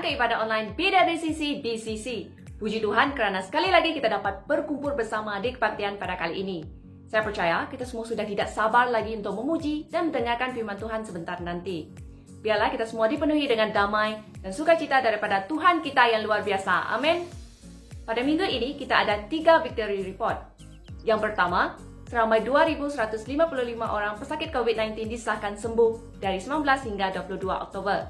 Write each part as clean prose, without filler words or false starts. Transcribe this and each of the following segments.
ke ibadah online BWCC BCC. Puji Tuhan kerana sekali lagi kita dapat berkumpul bersama di kebaktian pada kali ini. Saya percaya kita semua sudah tidak sabar lagi untuk memuji dan mendengarkan firman Tuhan sebentar nanti. Biarlah kita semua dipenuhi dengan damai dan sukacita daripada Tuhan kita yang luar biasa. Amin. Pada minggu ini kita ada 3 victory report. Yang pertama, seramai 2.155 orang pesakit COVID-19 disahkan sembuh dari 19 hingga 22 Oktober.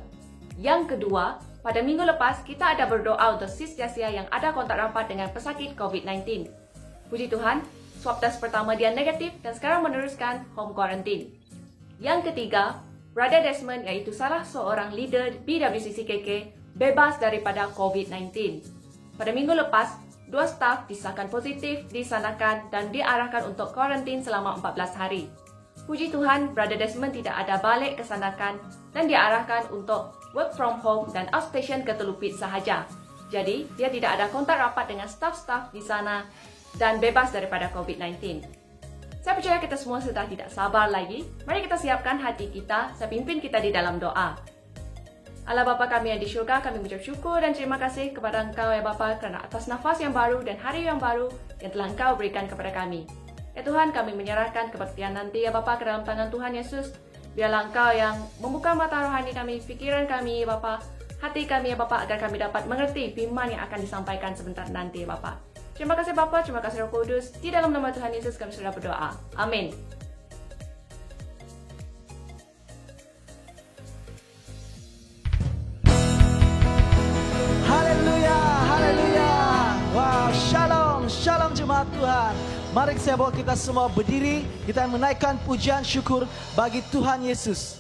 Yang kedua, pada minggu lepas kita ada berdoa untuk sis Yasia yang ada kontak rapat dengan pesakit COVID-19. Puji Tuhan, swab test pertama dia negatif dan sekarang meneruskan home quarantine. Yang ketiga, Brother Desmond iaitu salah seorang leader BWCC KK bebas daripada COVID-19. Pada minggu lepas, 2 staf disahkan positif, disanakan dan diarahkan untuk karantin selama 14 hari. Puji Tuhan, Brother Desmond tidak ada balik kesanakan dan diarahkan untuk work from home dan outstation ke Telupit sahaja. Jadi, dia tidak ada kontak rapat dengan staf-staf di sana dan bebas daripada COVID-19. Saya percaya kita semua sudah tidak sabar lagi. Mari kita siapkan hati kita, saya pimpin kita di dalam doa. Allah Bapa kami yang di syurga, kami mengucap syukur dan terima kasih kepada Engkau ya Bapa kerana atas nafas yang baru dan hari yang baru yang telah Engkau berikan kepada kami. Ya Tuhan, kami menyerahkan kebaktian nanti ya Bapa ke dalam tangan Tuhan Yesus. Biarlah Engkau yang membuka mata rohani kami, pikiran kami ya Bapa, hati kami ya Bapa agar kami dapat mengerti firman yang akan disampaikan sebentar nanti ya Bapa. Terima kasih Bapa, terima kasih Roh Kudus. Di dalam nama Tuhan Yesus kami sudah berdoa. Amin. Haleluya, haleluya. Wow, shalom, shalom jemaat Tuhan. Mari saya bawa kita semua berdiri, kita menaikkan pujian syukur bagi Tuhan Yesus.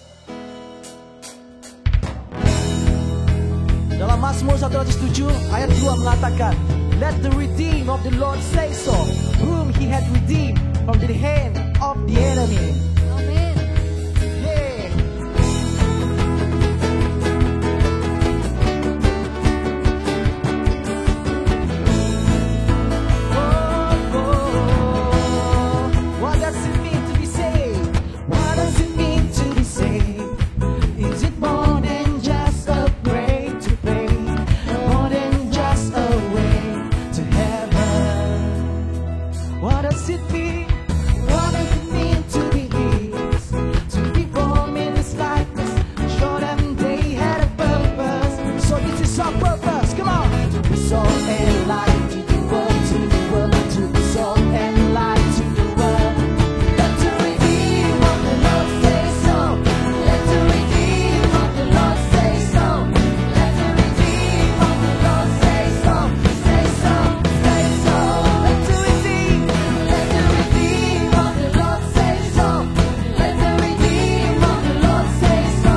Dalam Mazmur 107 ayat 2 mengatakan, Let the redeemed of the Lord say so, whom he had redeemed from the hand of the enemy. Amen. Yeah. What does it mean to be saved? What does it mean to be saved? Is it more than just a way to pay? More than just a way to heaven? What does it mean? What does it mean to be his? To be born in his likeness. Show them they had a purpose. So this is our purpose. Come on. To be salt and light to the world, to the world. To be salt and light to the world. Let the redeemed of the Lord say so. Let the redeemed of the Lord say so. Let the redeemed of the Lord say so. Say so, say so. Let the redeemed of the Lord say so. Let the redeemed of the Lord say so.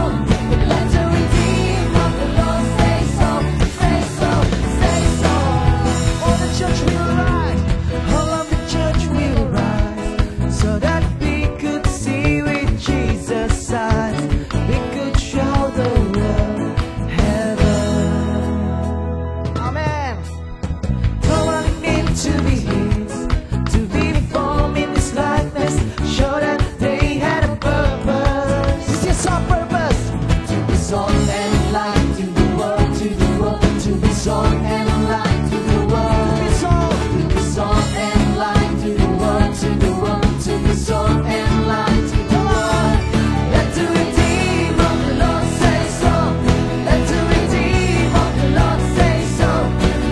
Let the redeemed of the Lord say so. Say so, say so. All the church will rise. All of the church will rise. So that we could see with Jesus' eyes. We could show the world heaven. Amen. Know what it means to be his, to be formed in his likeness. Show that they had a purpose. This is our purpose. To be salt and light to the world, to the world. To be salt and light to the world. To be salt and light to the world, to the world. To be salt and light to the world. Let the redeemed of the Lord say so. Let the redeemed of the Lord say so.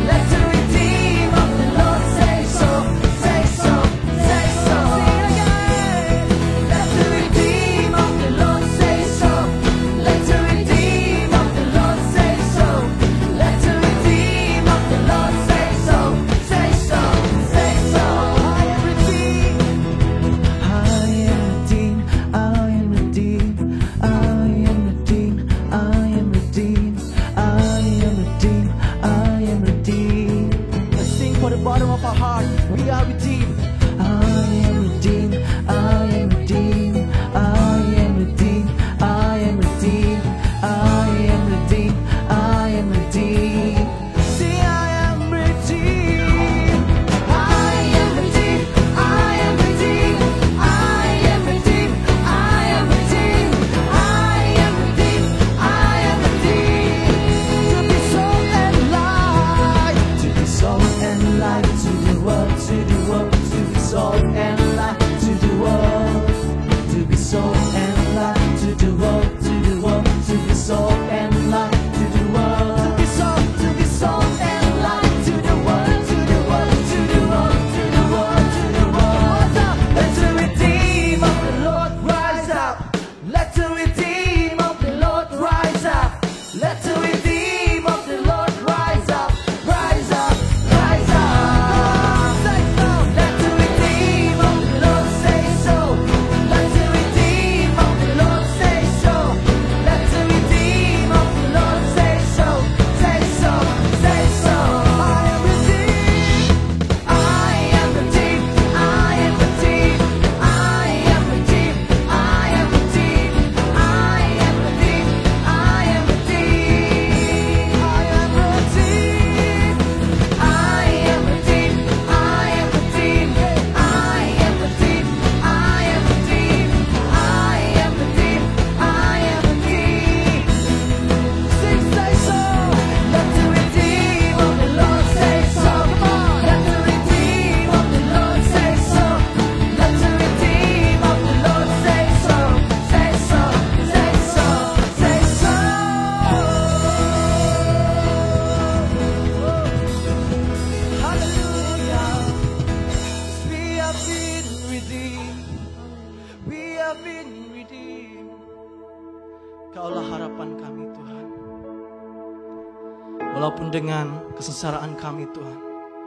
Let the redeemed of the Lord say so. Say so, say so. Let the redeemed of the Lord say so. Let the redeemed of the Lord say so. Let the redeemed of the Lord say so. Say so, say so. I am redeemed. I am redeemed. I am redeemed. I am redeemed. I am redeemed. I am redeemed. I am redeemed. Let's sing for the bottom of our heart. We are redeemed. I am redeemed. I am redeemed. I am redeemed. I am redeemed. I am redeemed. I am redeemed. See, I am redeemed. I am redeemed. I am redeemed. I am redeemed. I am redeemed. I am redeemed. I am redeemed. To be so Walaupun dengan kesengsaraan kami Tuhan,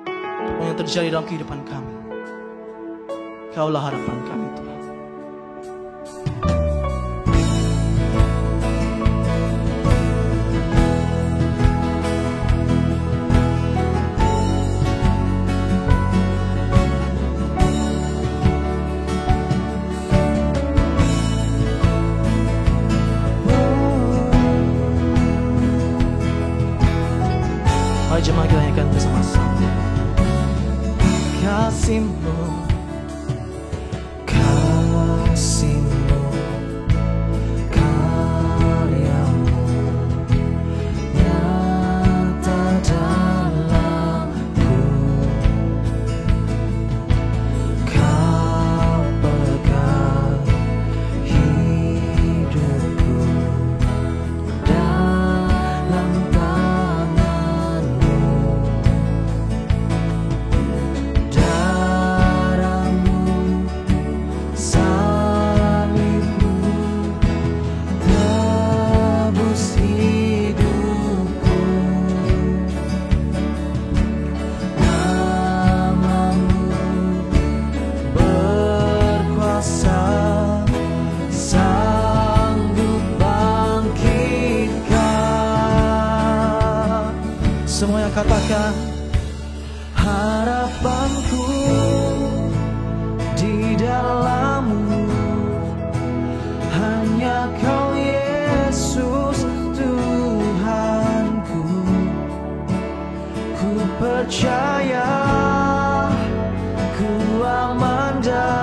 apa yang terjadi dalam kehidupan kami, Kaulah harapan kami Tuhan. Mari jemaat kita nyanyikan bersama-sama. Kasih-Mu, kasih-Mu, karya-Mu nyata dalamku. Kau pegang hidupku dalam tangan-Mu. Darah-Mu, salib-Mu tebus hidupku. Nama-Mu berkuasa, sanggup bangkitkan. Semuanya katakan, harapanku di dalam-Mu, hanya Kau Yesus Tuhanku. Ku percaya, ku aman dalam-Mu.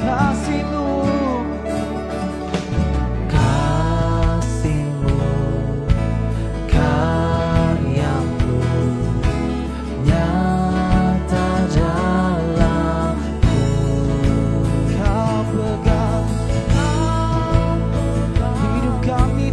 Kasih-Mu, kasih-Mu, karya-Mu nyata dalamku. Kau pegang hidup kami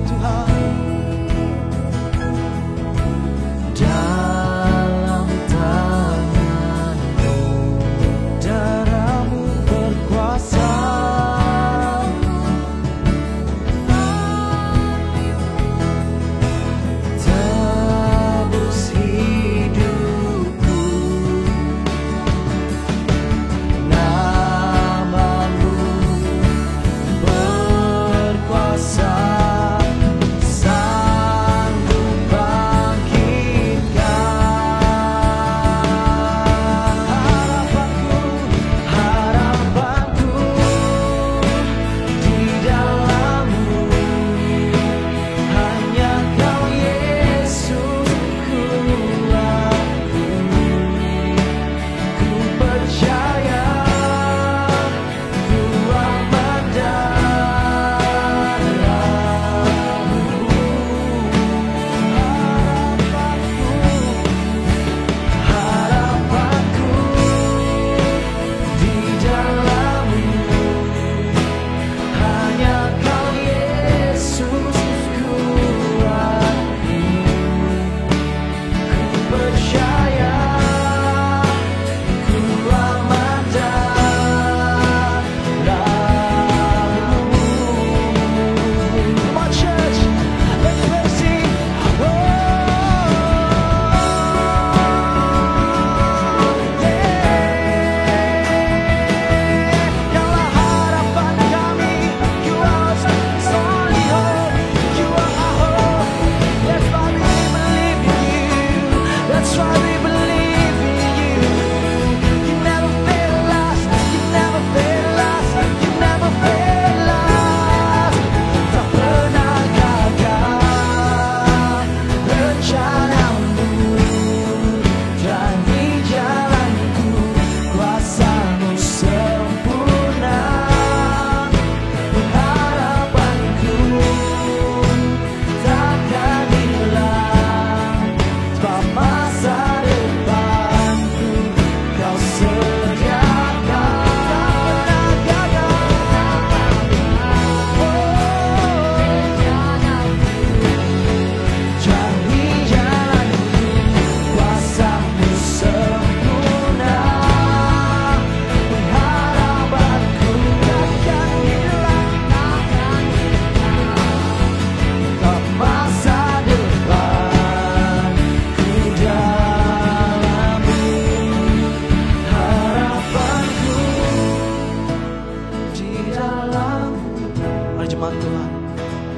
jemaat Tuhan.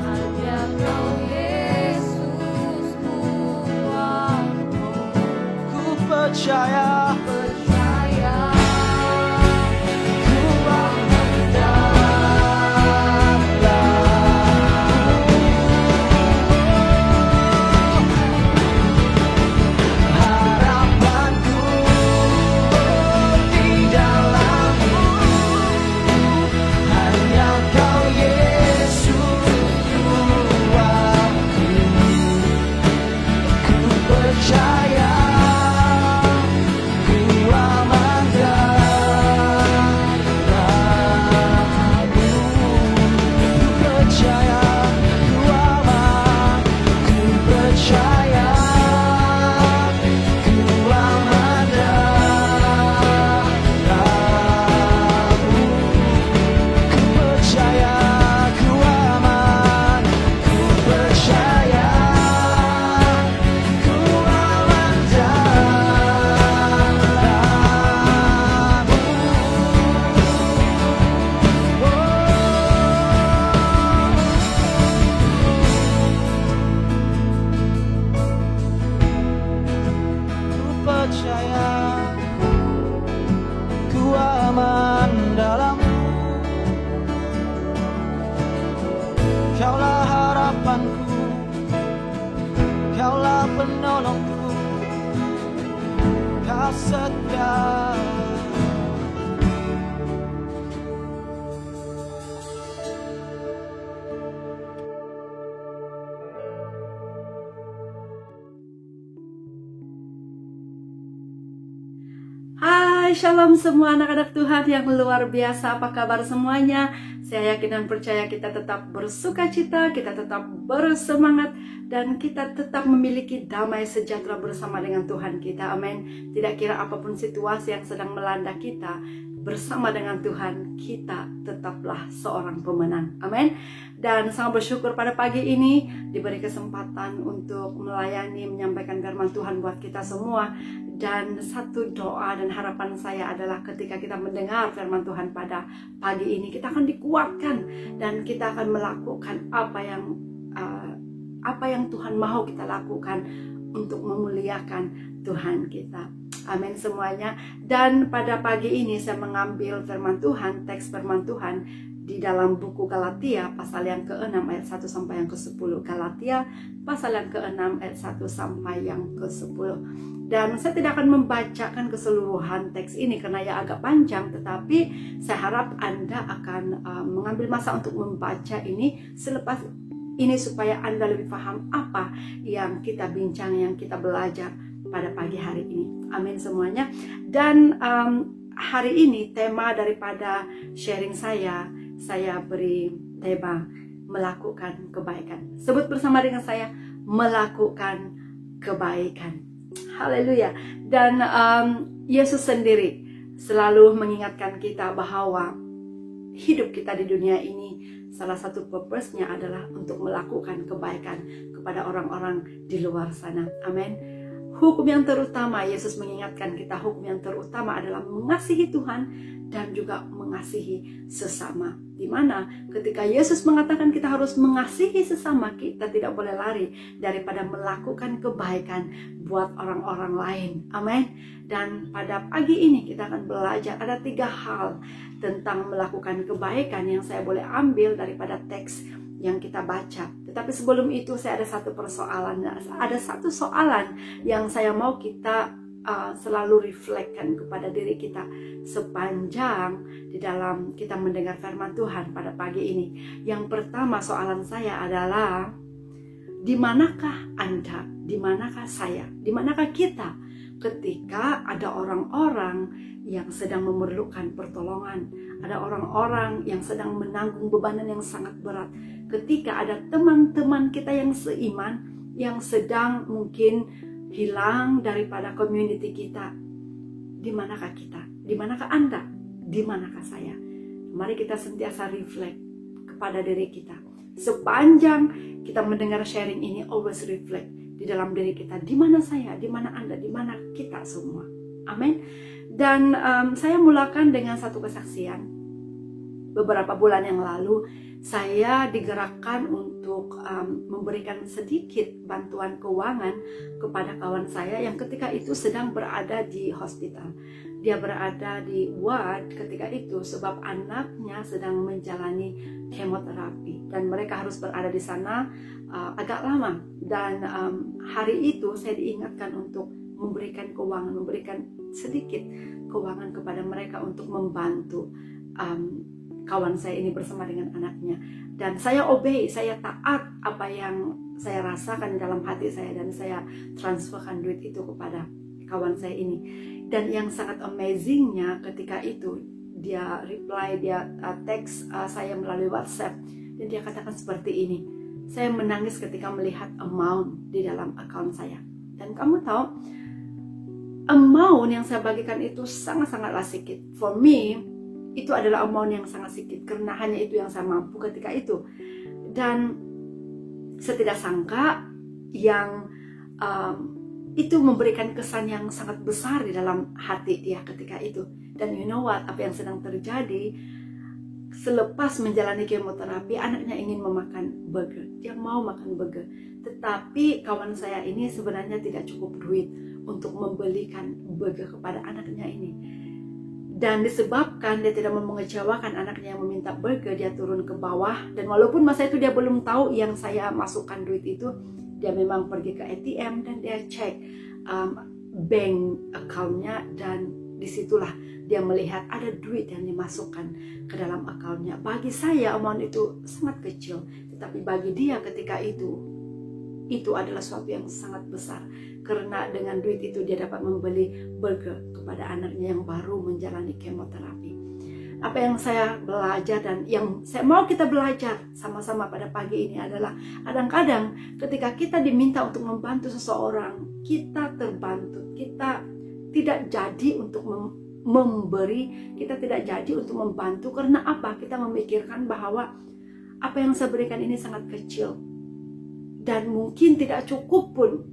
Hanya Kau Yesus kuatku, Ku percaya, percaya ku harapanku di dalam-Mu. Hanya Kau Yesus kuatku. Ku percaya, ku aman dalam-Mu. Ku percaya, ku aman. Ku percaya, ku aman dalam-Mu. Ku percaya, ku aman. Ku percaya, ku aman dalam-Mu. Kaulah harapanku, Kaulah penolongku, Kau setia. Hai, shalom semua anak-anak Tuhan yang luar biasa. Apa kabar semuanya? Saya yakin dan percaya kita tetap bersuka cita, kita tetap bersemangat, dan kita tetap memiliki damai sejahtera bersama dengan Tuhan kita. Amin. Tidak kira apapun situasi yang sedang melanda kita, bersama dengan Tuhan kita tetaplah seorang pemenang. Amin. Dan sangat bersyukur pada pagi ini diberi kesempatan untuk melayani, menyampaikan firman Tuhan buat kita semua. Dan satu doa dan harapan saya adalah ketika kita mendengar firman Tuhan pada pagi ini, kita akan dikuatkan dan kita akan melakukan apa yang Tuhan mau kita lakukan untuk memuliakan Tuhan kita. Amin semuanya. Dan pada pagi ini saya mengambil firman Tuhan, teks firman Tuhan di dalam buku Galatia pasal yang ke-6 ayat 1 sampai yang ke-10. Galatia pasal yang ke-6 ayat 1 sampai yang ke-10. Dan saya tidak akan membacakan keseluruhan teks ini karena ya agak panjang, tetapi saya harap Anda akan mengambil masa untuk membaca ini selepas ini supaya Anda lebih paham apa yang kita bincang, yang kita belajar pada pagi hari ini. Amin semuanya. Dan hari ini tema daripada sharing saya beri tema melakukan kebaikan. Sebut bersama dengan saya, melakukan kebaikan. Haleluya. Dan Yesus sendiri selalu mengingatkan kita bahwa hidup kita di dunia ini salah satu purpose-nya adalah untuk melakukan kebaikan kepada orang-orang di luar sana. Amin. Hukum yang terutama, Yesus mengingatkan kita, hukum yang terutama adalah mengasihi Tuhan dan juga mengasihi sesama. Dimana ketika Yesus mengatakan kita harus mengasihi sesama, kita tidak boleh lari daripada melakukan kebaikan buat orang-orang lain. Amin. Dan pada pagi ini kita akan belajar ada 3 hal tentang melakukan kebaikan yang saya boleh ambil daripada teks yang kita baca. Tetapi sebelum itu saya ada satu persoalan. Ada satu soalan yang saya mau kita selalu refleksikan kepada diri kita sepanjang di dalam kita mendengar firman Tuhan pada pagi ini. Yang pertama soalan saya adalah, di manakah Anda, di manakah saya, di manakah kita ketika ada orang-orang yang sedang memerlukan pertolongan, ada orang-orang yang sedang menanggung bebanan yang sangat berat, ketika ada teman-teman kita yang seiman yang sedang mungkin hilang daripada community kita. Di manakah kita? Di manakah Anda? Di manakah saya? Mari kita sentiasa reflect kepada diri kita. Sepanjang kita mendengar sharing ini, always reflect di dalam diri kita. Di mana saya? Di mana Anda? Di mana kita semua? Amin. Dan saya mulakan dengan satu kesaksian. Beberapa bulan yang lalu saya digerakkan untuk memberikan sedikit bantuan keuangan kepada kawan saya yang ketika itu sedang berada di hospital. Dia berada di ward ketika itu sebab anaknya sedang menjalani kemoterapi dan mereka harus berada di sana agak lama. Dan hari itu saya diingatkan untuk memberikan keuangan, memberikan sedikit keuangan kepada mereka untuk membantu kawan saya ini bersama dengan anaknya. Dan saya obey, saya taat apa yang saya rasakan di dalam hati saya, dan saya transferkan duit itu kepada kawan saya ini. Dan yang sangat amazingnya ketika itu dia reply, dia text saya melalui WhatsApp, dan dia katakan seperti ini, saya menangis ketika melihat amount di dalam account saya. Dan kamu tahu, amount yang saya bagikan itu sangat-sangatlah sedikit. For me, itu adalah amount yang sangat sedikit karena hanya itu yang saya mampu ketika itu. Dan saya tidak sangka yang itu memberikan kesan yang sangat besar di dalam hati dia ketika itu. Dan you know what, apa yang sedang terjadi, selepas menjalani kemoterapi, anaknya ingin memakan burger. Dia mau makan burger. Tetapi kawan saya ini sebenarnya tidak cukup duit untuk membelikan burger kepada anaknya ini. Dan disebabkan dia tidak mau mengecewakan anaknya yang meminta burger, dia turun ke bawah. Dan walaupun masa itu dia belum tahu yang saya masukkan duit itu, dia memang pergi ke ATM dan dia cek bank account-nya, dan disitulah dia melihat ada duit yang dimasukkan ke dalam account-nya. Bagi saya amount itu sangat kecil, tetapi bagi dia ketika itu adalah sesuatu yang sangat besar. Karena dengan duit itu dia dapat membeli burger kepada anaknya yang baru menjalani kemoterapi. Apa yang saya belajar dan yang saya mau kita belajar sama-sama pada pagi ini adalah kadang-kadang ketika kita diminta untuk membantu seseorang, kita terbantu, kita tidak jadi untuk memberi, kita tidak jadi untuk membantu. Karena apa? Kita memikirkan bahwa apa yang saya berikan ini sangat kecil dan mungkin tidak cukup pun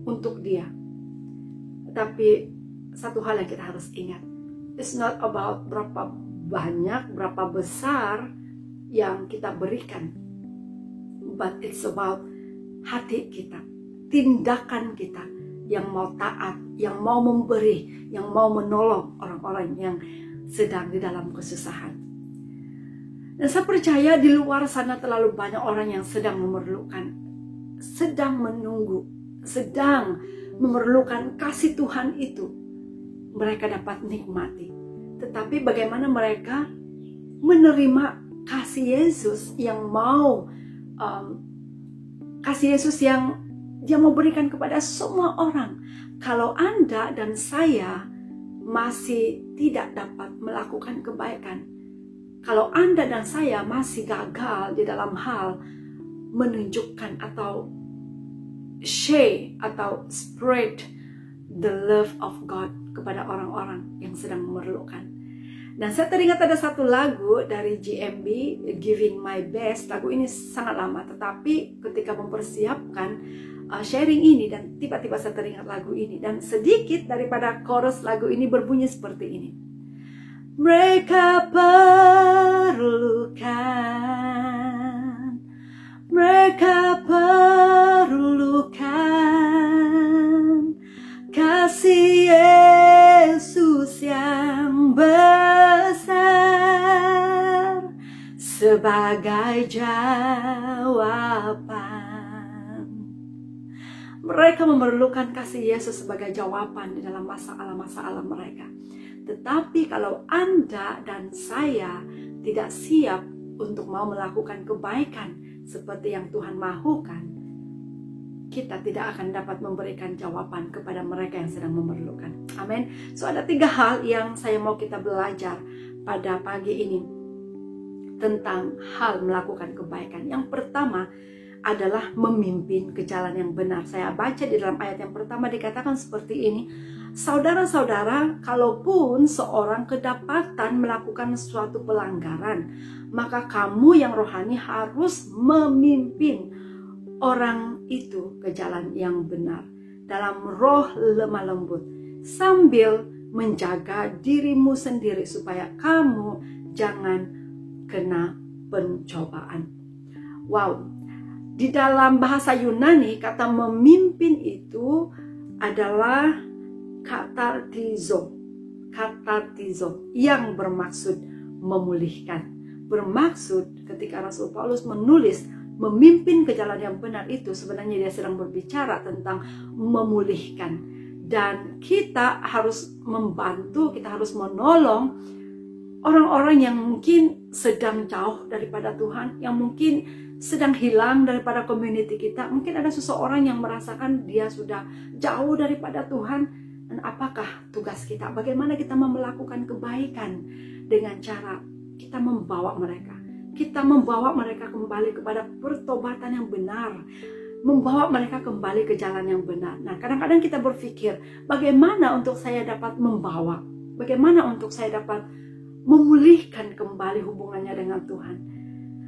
untuk dia. Tapi satu hal yang kita harus ingat, it's not about berapa banyak, berapa besar yang kita berikan, but it's about hati kita, tindakan kita yang mau taat, yang mau memberi, yang mau menolong orang-orang yang sedang di dalam kesusahan. Dan saya percaya di luar sana terlalu banyak orang yang sedang memerlukan, sedang menunggu, sedang memerlukan kasih Tuhan itu mereka dapat nikmati. Tetapi bagaimana mereka menerima kasih Yesus yang mau kasih Yesus yang dia mau berikan kepada semua orang. Kalau Anda dan saya masih tidak dapat melakukan kebaikan, kalau Anda dan saya masih gagal di dalam hal menunjukkan atau share atau spread the love of God kepada orang-orang yang sedang memerlukan. Dan saya teringat ada satu lagu dari GMB, Giving My Best. Lagu ini sangat lama, tetapi ketika mempersiapkan sharing ini dan tiba-tiba saya teringat lagu ini. Dan sedikit daripada chorus lagu ini berbunyi seperti ini. Mereka perlukan, mereka perlukan kasih Yesus yang besar sebagai jawaban. Mereka memerlukan kasih Yesus sebagai jawaban di dalam masalah-masalah mereka. Tetapi kalau Anda dan saya tidak siap untuk mau melakukan kebaikan seperti yang Tuhan mahukan, kita tidak akan dapat memberikan jawaban kepada mereka yang sedang memerlukan. Amin. So ada 3 hal yang saya mau kita belajar pada pagi ini tentang hal melakukan kebaikan. Yang pertama adalah memimpin ke jalan yang benar. Saya baca di dalam ayat yang pertama dikatakan seperti ini. Saudara-saudara, kalaupun seorang kedapatan melakukan suatu pelanggaran, maka kamu yang rohani harus memimpin orang itu ke jalan yang benar dalam roh lemah lembut, sambil menjaga dirimu sendiri supaya kamu jangan kena pencobaan. Wow, di dalam bahasa Yunani kata memimpin itu adalah katartizo yang bermaksud memulihkan. Bermaksud ketika Rasul Paulus menulis memimpin ke jalan yang benar itu, sebenarnya dia sedang berbicara tentang memulihkan. Dan kita harus membantu, kita harus menolong orang-orang yang mungkin sedang jauh daripada Tuhan, yang mungkin sedang hilang daripada community kita. Mungkin ada seseorang yang merasakan dia sudah jauh daripada Tuhan. Dan apakah tugas kita? Bagaimana kita melakukan kebaikan dengan cara kita membawa mereka. Kita membawa mereka kembali kepada pertobatan yang benar. Membawa mereka kembali ke jalan yang benar. Nah, kadang-kadang kita berpikir, bagaimana untuk saya dapat membawa? Bagaimana untuk saya dapat memulihkan kembali hubungannya dengan Tuhan?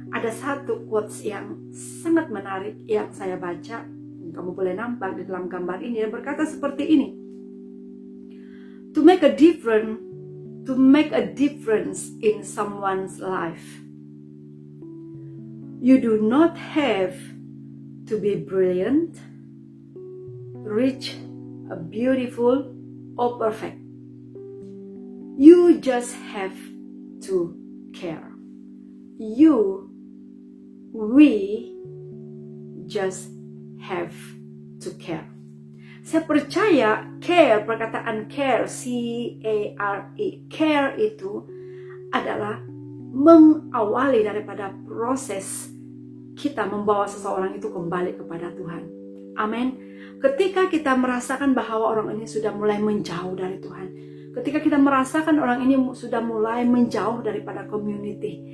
Ada satu quotes yang sangat menarik yang saya baca. Kamu boleh nampak di dalam gambar ini. Dia berkata seperti ini. To make a difference in someone's life, you do not have to be brilliant, rich, beautiful, or perfect. You just have to care. We just have to care. Saya percaya care, perkataan care, C-A-R-E, care itu adalah mengawali daripada proses kita membawa seseorang itu kembali kepada Tuhan. Amin. Ketika kita merasakan bahwa orang ini sudah mulai menjauh dari Tuhan, ketika kita merasakan orang ini sudah mulai menjauh daripada community,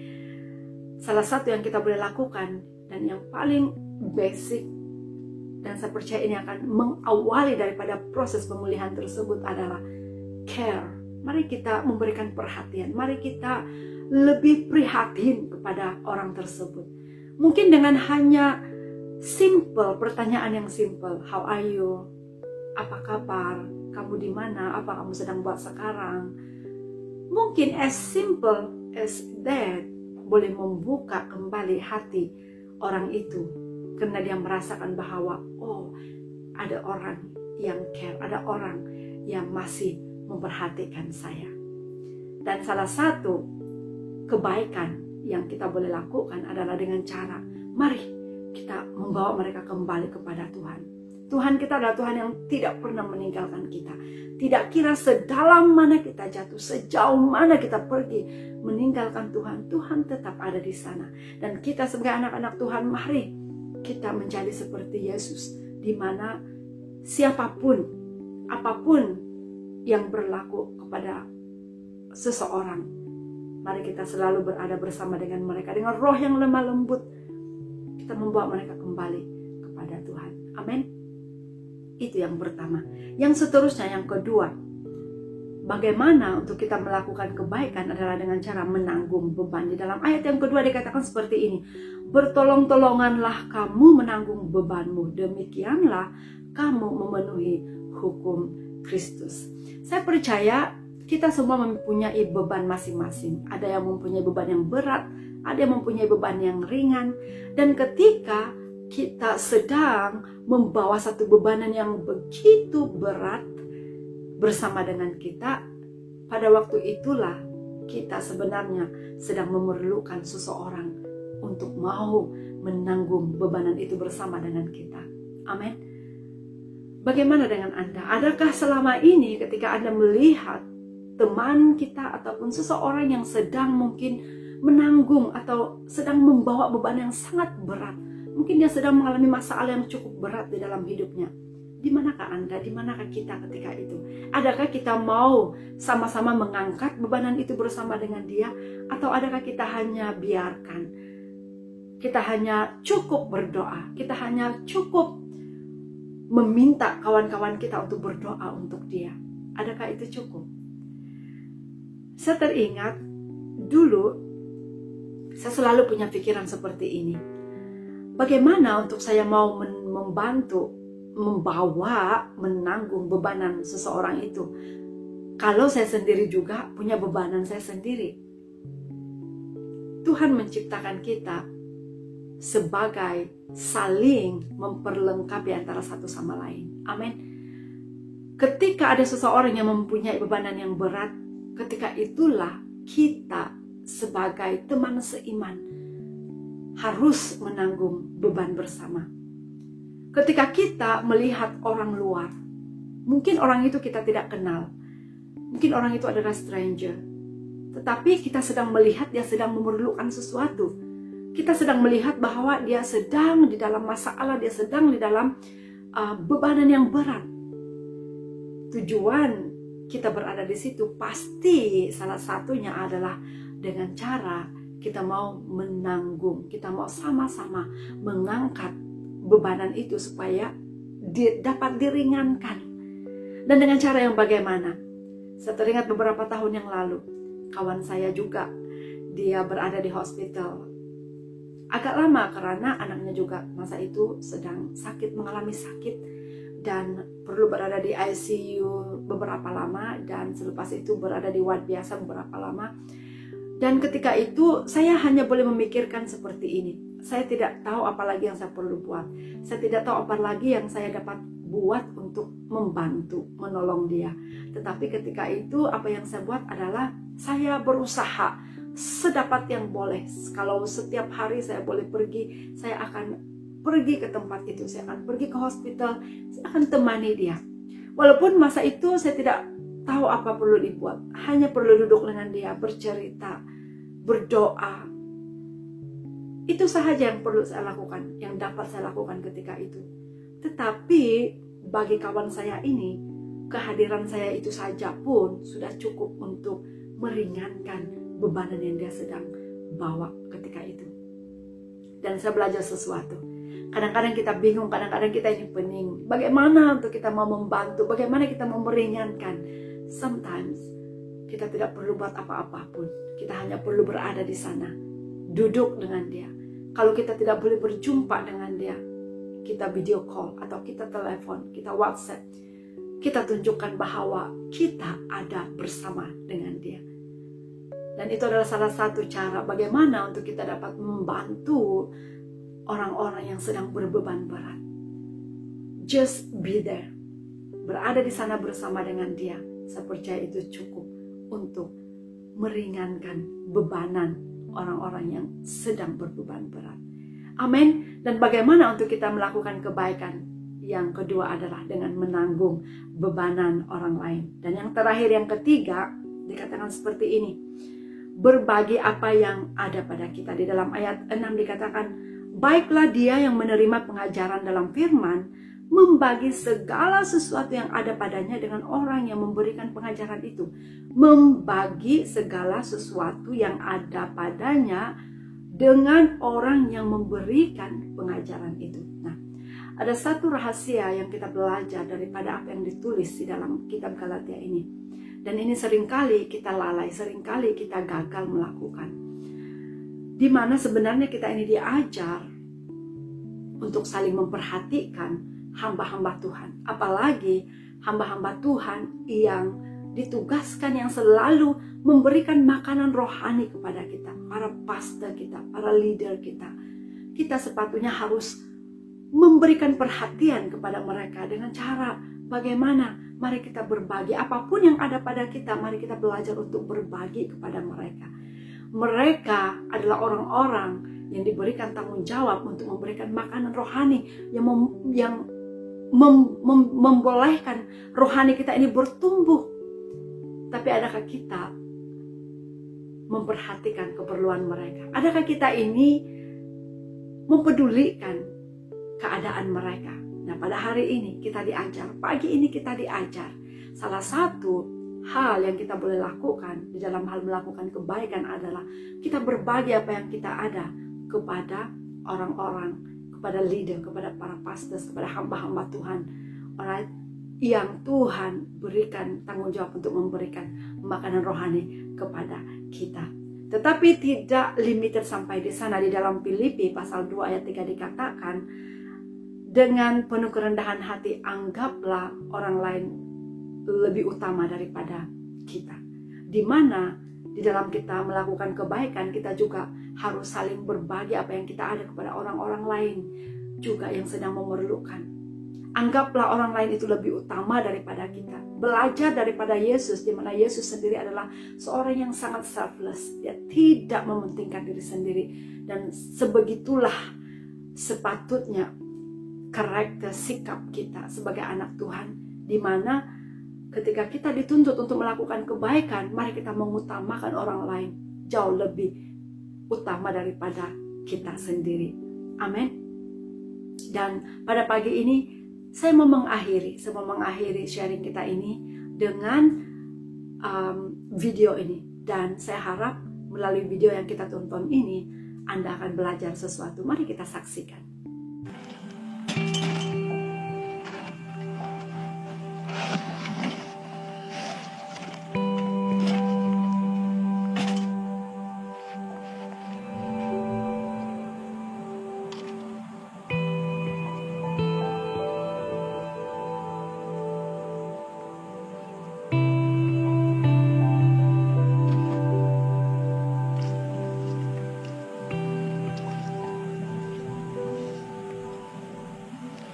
salah satu yang kita boleh lakukan dan yang paling basic, dan saya percaya ini akan mengawali daripada proses pemulihan tersebut adalah care. Mari kita memberikan perhatian, mari kita lebih prihatin kepada orang tersebut. Mungkin dengan hanya simple, pertanyaan yang simple. How are you? Apa kabar? Kamu di mana? Apa kamu sedang buat sekarang? Mungkin as simple as that boleh membuka kembali hati orang itu. Karena dia merasakan bahwa, oh, ada orang yang care, ada orang yang masih memperhatikan saya. Dan salah satu kebaikan yang kita boleh lakukan adalah dengan cara, mari kita membawa mereka kembali kepada Tuhan. Tuhan kita adalah Tuhan yang tidak pernah meninggalkan kita. Tidak kira sedalam mana kita jatuh, sejauh mana kita pergi meninggalkan Tuhan, Tuhan tetap ada di sana. Dan kita sebagai anak-anak Tuhan, mari kita menjadi seperti Yesus, di mana siapapun, apapun yang berlaku kepada seseorang, mari kita selalu berada bersama dengan mereka. Dengan roh yang lemah lembut, kita membawa mereka kembali kepada Tuhan. Amin. Itu yang pertama. Yang seterusnya, yang kedua, bagaimana untuk kita melakukan kebaikan adalah dengan cara menanggung beban. Di dalam ayat yang kedua dikatakan seperti ini. Bertolong-tolonganlah kamu menanggung bebanmu. Demikianlah kamu memenuhi hukum Kristus. Saya percaya kita semua mempunyai beban masing-masing. Ada yang mempunyai beban yang berat, ada yang mempunyai beban yang ringan. Dan ketika kita sedang membawa satu bebanan yang begitu berat bersama dengan kita, pada waktu itulah kita sebenarnya sedang memerlukan seseorang untuk mau menanggung bebanan itu bersama dengan kita. Amin. Bagaimana dengan Anda? Adakah selama ini ketika Anda melihat teman kita ataupun seseorang yang sedang mungkin menanggung atau sedang membawa beban yang sangat berat, mungkin dia sedang mengalami masalah yang cukup berat di dalam hidupnya, di manakah Anda? Di manakah kita ketika itu? Adakah kita mau sama-sama mengangkat bebanan itu bersama dengan dia? Atau adakah kita hanya biarkan? Kita hanya cukup berdoa, kita hanya cukup meminta kawan-kawan kita untuk berdoa untuk dia. Adakah itu cukup? Saya teringat dulu, saya selalu punya pikiran seperti ini. Bagaimana untuk saya mau membantu, membawa, menanggung bebanan seseorang itu, kalau saya sendiri juga punya bebanan saya sendiri? Tuhan menciptakan kita sebagai saling memperlengkapi antara satu sama lain. Amin. Ketika ada seseorang yang mempunyai bebanan yang berat, ketika itulah kita sebagai teman seiman harus menanggung beban bersama. Ketika kita melihat orang luar, mungkin orang itu kita tidak kenal, mungkin orang itu adalah stranger, tetapi kita sedang melihat dia sedang memerlukan sesuatu. Kita sedang melihat bahwa dia sedang di dalam masalah, dia sedang di dalam bebanan yang berat. Tujuan kita berada di situ pasti salah satunya adalah dengan cara kita mau menanggung, kita mau sama-sama mengangkat bebanan itu supaya dapat diringankan. Dan dengan cara yang bagaimana? Saya teringat beberapa tahun yang lalu, kawan saya juga, dia berada di hospital. Agak lama karena anaknya juga masa itu sedang sakit, mengalami sakit, dan perlu berada di ICU beberapa lama, dan selepas itu berada di ward biasa beberapa lama. Dan ketika itu saya hanya boleh memikirkan seperti ini. Saya tidak tahu apa lagi yang saya perlu buat. Saya tidak tahu apa lagi yang saya dapat buat untuk membantu, menolong dia. Tetapi ketika itu apa yang saya buat adalah saya berusaha sedapat yang boleh. Kalau setiap hari saya boleh pergi, saya akan pergi ke tempat itu. Saya akan pergi ke hospital, saya akan temani dia. Walaupun masa itu saya tidak tahu apa perlu dibuat, hanya perlu duduk dengan dia, bercerita, berdoa. Itu sahaja yang perlu saya lakukan, yang dapat saya lakukan ketika itu. Tetapi bagi kawan saya ini, kehadiran saya itu saja pun sudah cukup untuk meringankan bebanan yang dia sedang bawa ketika itu. Dan saya belajar sesuatu. Kadang-kadang kita bingung, kadang-kadang kita ini pening. Bagaimana untuk kita mau membantu, bagaimana kita mau meringankan. Sometimes kita tidak perlu buat apa-apa pun. Kita hanya perlu berada di sana, duduk dengan dia. Kalau kita tidak boleh berjumpa dengan dia, kita video call atau kita telepon, kita WhatsApp. Kita tunjukkan bahwa kita ada bersama dengan dia. Dan itu adalah salah satu cara bagaimana untuk kita dapat membantu orang-orang yang sedang berbeban berat. Just be there. Berada di sana bersama dengan dia. Saya percaya itu cukup untuk meringankan bebanan orang-orang yang sedang berbeban berat. Amin. Dan bagaimana untuk kita melakukan kebaikan? Yang kedua adalah dengan menanggung bebanan orang lain. Dan yang terakhir, yang ketiga, dikatakan seperti ini. Berbagi apa yang ada pada kita. Di dalam ayat 6 dikatakan, baiklah dia yang menerima pengajaran dalam firman, membagi segala sesuatu yang ada padanya dengan orang yang memberikan pengajaran itu. Membagi segala sesuatu yang ada padanya dengan orang yang memberikan pengajaran itu. Nah, ada satu rahasia yang kita belajar daripada apa yang ditulis di dalam kitab Galatia ini. Dan ini seringkali kita lalai, seringkali kita gagal melakukan. Di mana sebenarnya kita ini diajar untuk saling memperhatikan hamba-hamba Tuhan. Apalagi hamba-hamba Tuhan yang ditugaskan, yang selalu memberikan makanan rohani kepada kita. Para pastor kita, para leader kita. Kita sepatutnya harus memberikan perhatian kepada mereka dengan cara bagaimana. Mari kita berbagi apapun yang ada pada kita. Mari kita belajar untuk berbagi kepada mereka. Mereka adalah orang-orang yang diberikan tanggung jawab untuk memberikan makanan rohani yang membolehkan rohani kita ini bertumbuh. Tapi adakah kita memperhatikan keperluan mereka? Adakah kita ini mempedulikan keadaan mereka? Nah, pada hari ini kita diajar, pagi ini kita diajar. Salah satu hal yang kita boleh lakukan di dalam hal melakukan kebaikan adalah kita berbagi apa yang kita ada kepada orang-orang, kepada leader, kepada para pastors, kepada hamba-hamba Tuhan. Alright? Yang Tuhan berikan tanggung jawab untuk memberikan makanan rohani kepada kita. Tetapi tidak limited sampai di sana. Di dalam Filipi pasal 2 ayat 3 dikatakan, dengan penuh kerendahan hati anggaplah orang lain lebih utama daripada kita. Di mana di dalam kita melakukan kebaikan, kita juga harus saling berbagi apa yang kita ada kepada orang-orang lain juga yang sedang memerlukan. Anggaplah orang lain itu lebih utama daripada kita. Belajar daripada Yesus, di mana Yesus sendiri adalah seorang yang sangat selfless. Dia tidak mementingkan diri sendiri. Dan sebegitulah sepatutnya karakter sikap kita sebagai anak Tuhan, di mana ketika kita dituntut untuk melakukan kebaikan, mari kita mengutamakan orang lain jauh lebih utama daripada kita sendiri. Amin. Dan pada pagi ini saya mau mengakhiri sharing kita ini dengan video ini. Dan saya harap melalui video yang kita tonton ini, Anda akan belajar sesuatu. Mari kita saksikan.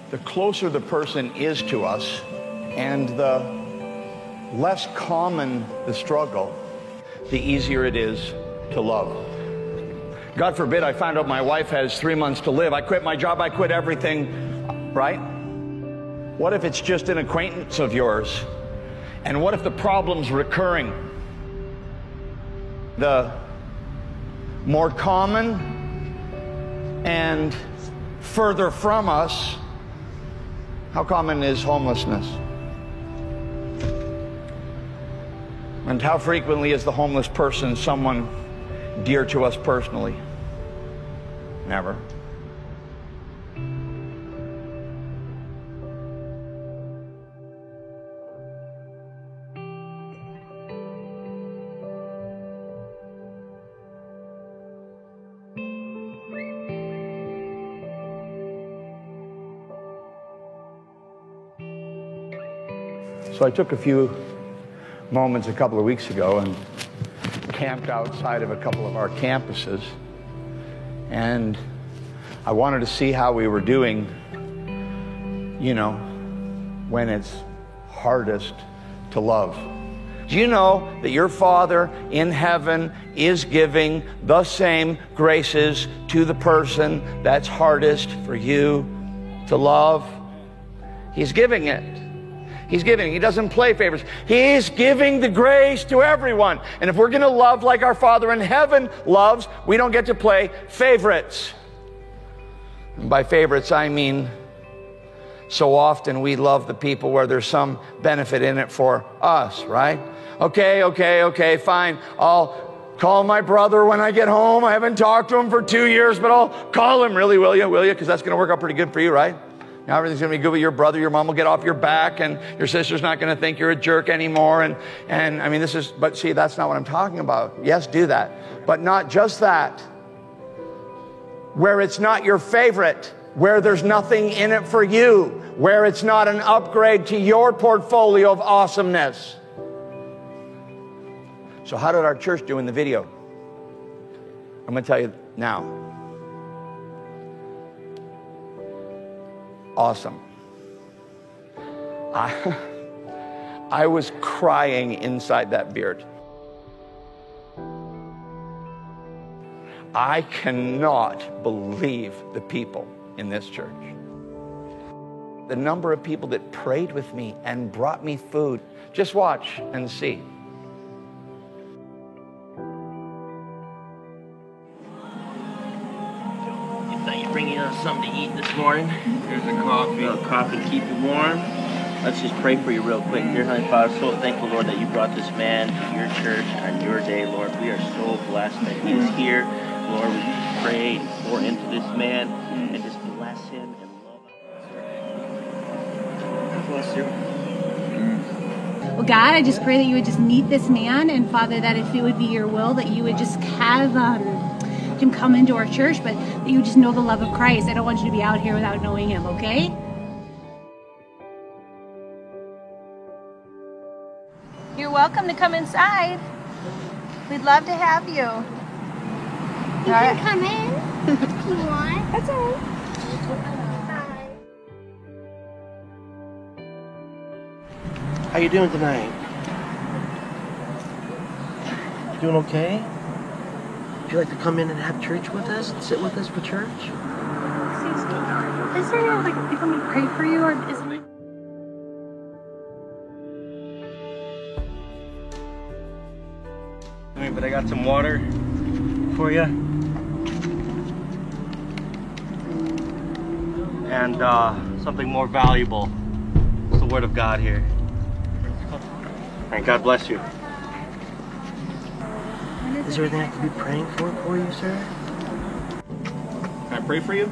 The closer the person is to us and the less common the struggle, the easier it is to love. God forbid I found out my wife has 3 months to live. I quit my job, I quit everything, right? What if it's just an acquaintance of yours? And what if the problem's recurring? The more common and further from us, how common is homelessness? And how frequently is the homeless person someone dear to us personally? Never. So I took a few moments a couple of weeks ago and camped outside of a couple of our campuses, and I wanted to see how we were doing, you know, when it's hardest to love. Do you know that your Father in heaven is giving the same graces to the person that's hardest for you to love? He's giving it. He's giving. He doesn't play favorites. He's giving the grace to everyone. And if we're going to love like our Father in heaven loves, we don't get to play favorites. And by favorites, I mean so often we love the people where there's some benefit in it for us, right? Okay, fine. I'll call my brother when I get home. I haven't talked to him for 2 years, but I'll call him. Really, will you? Because that's going to work out pretty good for you, right? Now everything's going to be good with your brother. Your mom will get off your back, and your sister's not going to think you're a jerk anymore. And I mean, but see, that's not what I'm talking about. Yes, do that. But not just that. Where it's not your favorite, where there's nothing in it for you, where it's not an upgrade to your portfolio of awesomeness. So how did our church do in the video? I'm going to tell you now. Awesome. I was crying inside that beard. I cannot believe the people in this church. The number of people that prayed with me and brought me food. Just watch and see. Bringing us something to eat this morning. Here's a coffee. A coffee, keep you warm. Let's just pray for you real quick. Dear Heavenly Father, so thankful, Lord, that you brought this man to your church on your day, Lord. We are so blessed that he is here. Lord, we pray and pour into this man and just bless him and love him. Bless you. Well, God, I just pray that you would just meet this man, and Father, that if it would be your will, that you would just have him come into our church, but that you just know the love of Christ. I don't want you to be out here without knowing him, okay? You're welcome to come inside. We'd love to have you. You can come in if you want. That's all right. Bye. How you doing tonight? Doing okay? Would you like to come in and have church with us and sit with us for church? Excuse me. Is there like you want me to pray for you, or is it? But I got some water for you. And something more valuable. It's the Word of God here. And God bless you. Is there anything I could be praying for you, sir? Can I pray for you?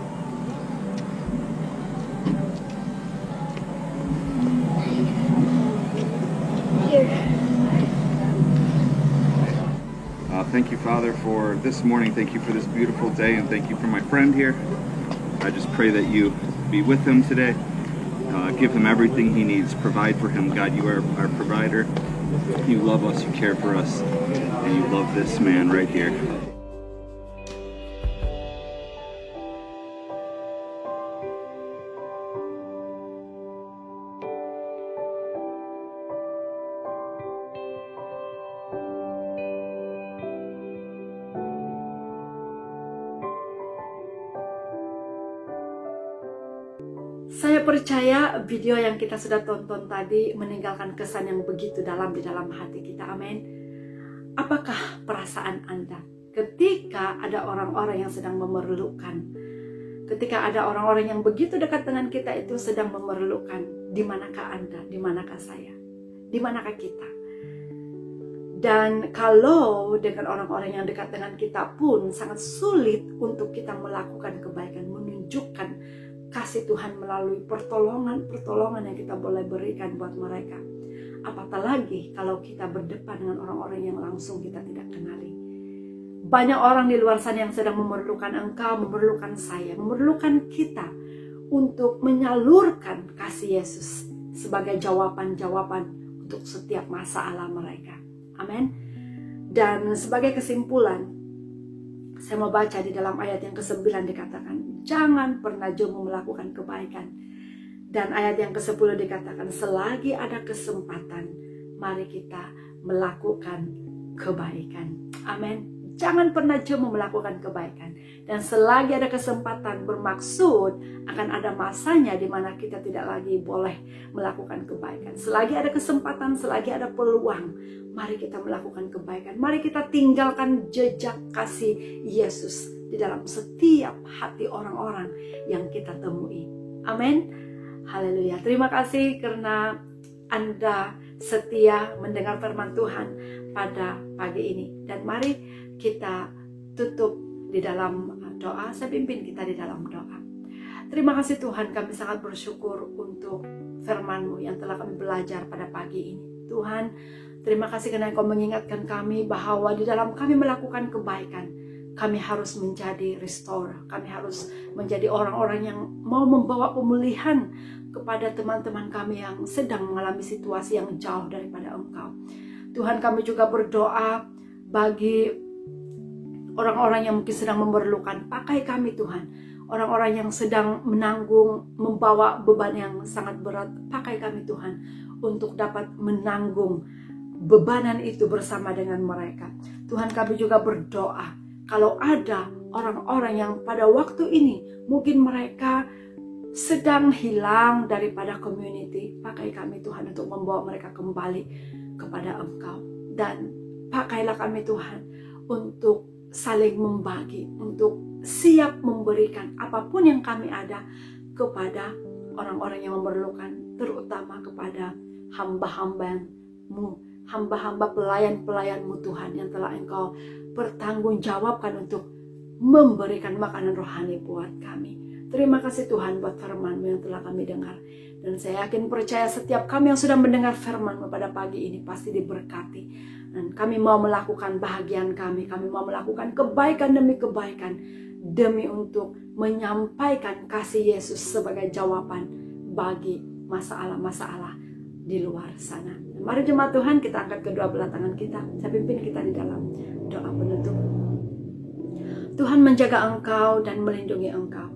Thank you, Father, for this morning. Thank you for this beautiful day, and thank you for my friend here. I just pray that you be with him today. Give him everything he needs. Provide for him. God, you are our provider. You love us, you care for us, and you love this man right here. Saya percaya video yang kita sudah tonton tadi meninggalkan kesan yang begitu dalam di dalam hati kita. Amin. Apakah perasaan Anda ketika ada orang-orang yang sedang memerlukan? Ketika ada orang-orang yang begitu dekat dengan kita itu sedang memerlukan, di manakah Anda? Di manakah saya? Di manakah kita? Dan kalau dengan orang-orang yang dekat dengan kita pun sangat sulit untuk kita melakukan kebaikan, menunjukkan kasih Tuhan melalui pertolongan yang kita boleh berikan buat mereka. Apatah lagi kalau kita berdepan dengan orang-orang yang langsung kita tidak kenali. Banyak orang di luar sana yang sedang memerlukan engkau, memerlukan saya, memerlukan kita untuk menyalurkan kasih Yesus sebagai jawaban-jawaban untuk setiap masalah mereka. Amin. Dan sebagai kesimpulan, saya mau baca di dalam ayat yang ke-9 dikatakan, jangan pernah jemu melakukan kebaikan. Dan ayat yang ke-10 dikatakan, selagi ada kesempatan, mari kita melakukan kebaikan. Amin. Jangan pernah jemu melakukan kebaikan. Dan selagi ada kesempatan, bermaksud akan ada masanya di mana kita tidak lagi boleh melakukan kebaikan. Selagi ada kesempatan, selagi ada peluang, mari kita melakukan kebaikan. Mari kita tinggalkan jejak kasih Yesus di dalam setiap hati orang-orang yang kita temui. Amin. Haleluya. Terima kasih karena Anda setia mendengar firman Tuhan pada pagi ini. Dan mari kita tutup di dalam doa. Saya pimpin kita di dalam doa. Terima kasih Tuhan, kami sangat bersyukur untuk firman-Mu yang telah kami belajar pada pagi ini. Tuhan, terima kasih karena Engkau mengingatkan kami bahwa di dalam kami melakukan kebaikan, kami harus menjadi restore. Kami harus menjadi orang-orang yang mau membawa pemulihan kepada teman-teman kami yang sedang mengalami situasi yang jauh daripada Engkau. Tuhan, kami juga berdoa bagi orang-orang yang mungkin sedang memerlukan. Pakai kami Tuhan, orang-orang yang sedang menanggung, membawa beban yang sangat berat. Pakai kami Tuhan untuk dapat menanggung bebanan itu bersama dengan mereka. Tuhan, kami juga berdoa kalau ada orang-orang yang pada waktu ini mungkin mereka sedang hilang daripada community. Pakai kami Tuhan untuk membawa mereka kembali kepada Engkau. Dan pakailah kami Tuhan untuk saling membagi, untuk siap memberikan apapun yang kami ada kepada orang-orang yang memerlukan, terutama kepada hamba-hamba-Mu, hamba-hamba pelayan-pelayan-Mu Tuhan yang telah Engkau pertanggungjawabkan untuk memberikan makanan rohani buat kami. Terima kasih Tuhan buat firman-Mu yang telah kami dengar. Dan saya yakin percaya setiap kami yang sudah mendengar firman-Mu pada pagi ini pasti diberkati. Dan kami mau melakukan bahagian kami mau melakukan kebaikan demi kebaikan, demi untuk menyampaikan kasih Yesus sebagai jawaban bagi masalah-masalah di luar sana. Dan mari jemaat Tuhan, kita angkat kedua belah tangan kita. Saya pimpin kita di dalam doa penutup. Tuhan menjaga engkau dan melindungi engkau.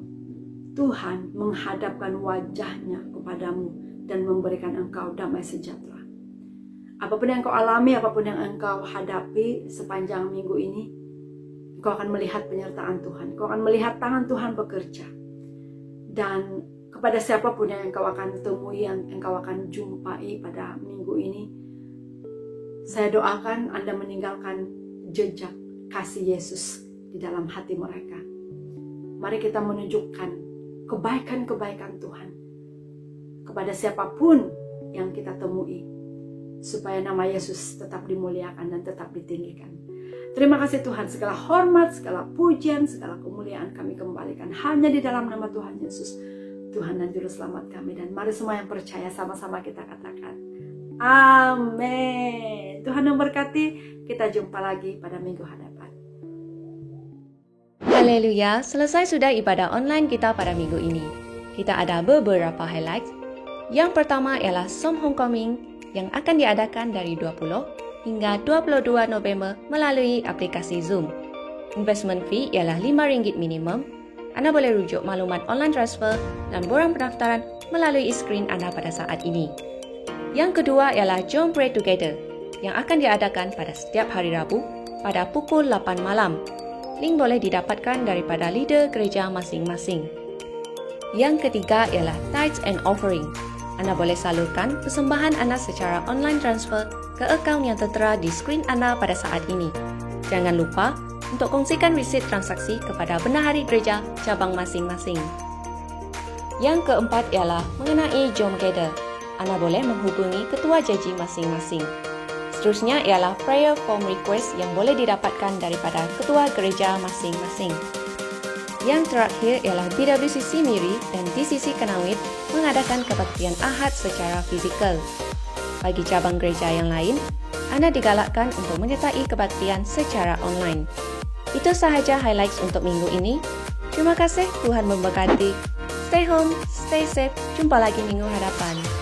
Tuhan menghadapkan wajahnya kepadamu dan memberikan engkau damai sejahtera. Apapun yang engkau alami, apapun yang engkau hadapi sepanjang minggu ini, engkau akan melihat penyertaan Tuhan. Engkau akan melihat tangan Tuhan bekerja. Dan kepada siapapun yang engkau akan temui, yang engkau akan jumpai pada minggu ini, saya doakan Anda meninggalkan jejak kasih Yesus di dalam hati mereka. Mari kita menunjukkan kebaikan-kebaikan Tuhan kepada siapapun yang kita temui, supaya nama Yesus tetap dimuliakan dan tetap ditinggikan. Terima kasih Tuhan, segala hormat, segala pujian, segala kemuliaan kami kembalikan hanya di dalam nama Tuhan Yesus, Tuhan dan Juru Selamat kami. Dan mari semua yang percaya sama-sama kita katakan, amin. Tuhan memberkati, kita jumpa lagi pada minggu hadapan. Haleluya, selesai sudah ibadah online kita pada minggu ini. Kita ada beberapa highlights. Yang pertama ialah Som Homecoming yang akan diadakan dari 20 hingga 22 November melalui aplikasi Zoom. Investment fee ialah RM5 minimum. Anda boleh rujuk maklumat online transfer dan borang pendaftaran melalui skrin Anda pada saat ini. Yang kedua ialah Jom Pray Together yang akan diadakan pada setiap hari Rabu pada pukul 8 malam. Link boleh didapatkan daripada leader gereja masing-masing. Yang ketiga ialah Tithes and Offering. Anda boleh salurkan persembahan Anda secara online transfer ke akaun yang tertera di skrin Anda pada saat ini. Jangan lupa untuk kongsikan resit transaksi kepada bendahari gereja cabang masing-masing. Yang keempat ialah mengenai Jom Gather. Anda boleh menghubungi ketua jaji masing-masing. Seterusnya ialah prayer form request yang boleh didapatkan daripada ketua gereja masing-masing. Yang terakhir ialah BWCC Miri dan DCC Kanawit mengadakan kebaktian Ahad secara fizikal. Bagi cabang gereja yang lain, Anda digalakkan untuk menyertai kebaktian secara online. Itu sahaja highlights untuk minggu ini. Terima kasih, Tuhan memberkati. Stay home, stay safe. Jumpa lagi minggu hadapan.